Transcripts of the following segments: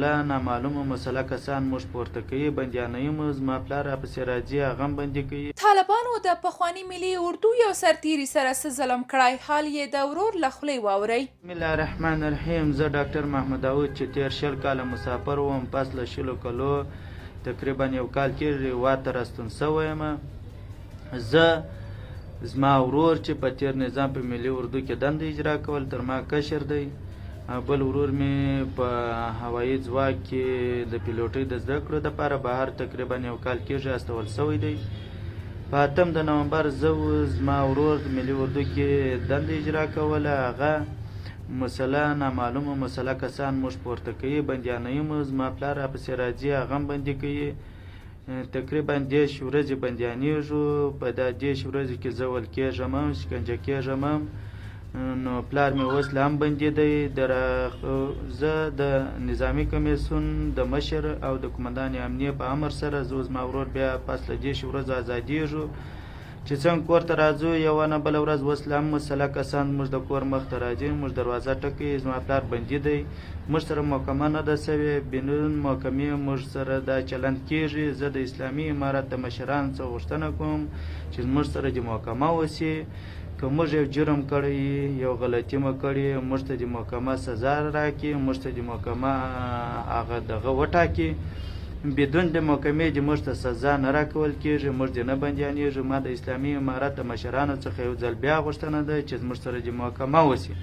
مسله نامعلومه مسله کسان موږ پورته کوي، بندیانوي مو، زما پلار راپسې راځي هغه هم بندي کوي. طالبانو د پخواني ملي اردو یو سرتیري سره څه ظلم کړی، حال یې د ورور له خولې واورئ. بسم الله الرحمن الرحیم. زه ډاکټر محمد داود چې تېر 20 کاله مسافر وم، پس له 20 کالو تقریبا 1 کال کېږي واته راستون سوی یم. زه زما ورور چې په تېر نظام په ملي اردو کې دنده اجرا کول تر ما کشر دی، بل ورور مې په هوایي ځواک کې د پیلوټۍ د زده کړو دپاره بهر تقریبا 1 کال کېږي استول سوی دی. په 8 د نومبر زه زما ورور د ملي اردو کې دنده اجرا کوله، هغه مسله نامعلومه مسله کسان موږ پورته کوي، بندیانوي مو، زما پلار راپسې راځي هغه هم بندي کوي. تقریبا 10 ورځې بندیانېږو. په دا 10 ورځې کې زه ول کېږم هم، شکنجه کېږم هم، نو پلار مې اوس لا هم بندي دی. زه د نظامي کمیسیون د مشر او د قمندان امنیه په امر سره زه زما ورور بیا پس له 10 ورځو ازادېږو چې څنګه کور ته راځو. یوه نه بله ورځ اوس لا هم مسله کسان موږ د کور مخ ته راځي، موږ دروازه ټکوي، زما پلار بندي دی، موږ سره محکمه نه ده سوې، بدون محکمې موږ سره دا چلند کېږي. زه د اسلامي امارت د مشرانو څخه غوښتنه کوم چې موږ سره دې محکمه وسي، که موږ یو جرم کړی یو غلطي مو کړې موږ ته دې محکمه سزا راکړي، موږ ته دې محکمه هغه دغه وټاکي، بدون د محکمې دې موږ ته سزا نه راکول کېږي، موږ دې نه بندیانېږو. ما د اسلامي امارت د مشرانو څخه یو ځل بیا غوښتنه ده چې موږ سره دې محکمه وسي،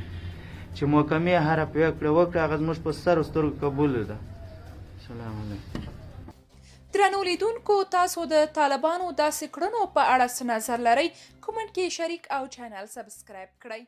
چې محکمې هره پرېکړه وکړه هغه زموږ په سر سترګو قبول ده. سلام علیکم. درنو لیدونکو، تاسو د طالبانو داسې کړنو په اړه څه نظر لرئ؟ کومنټ کې شریک او چینل سبسکرایب کړئ.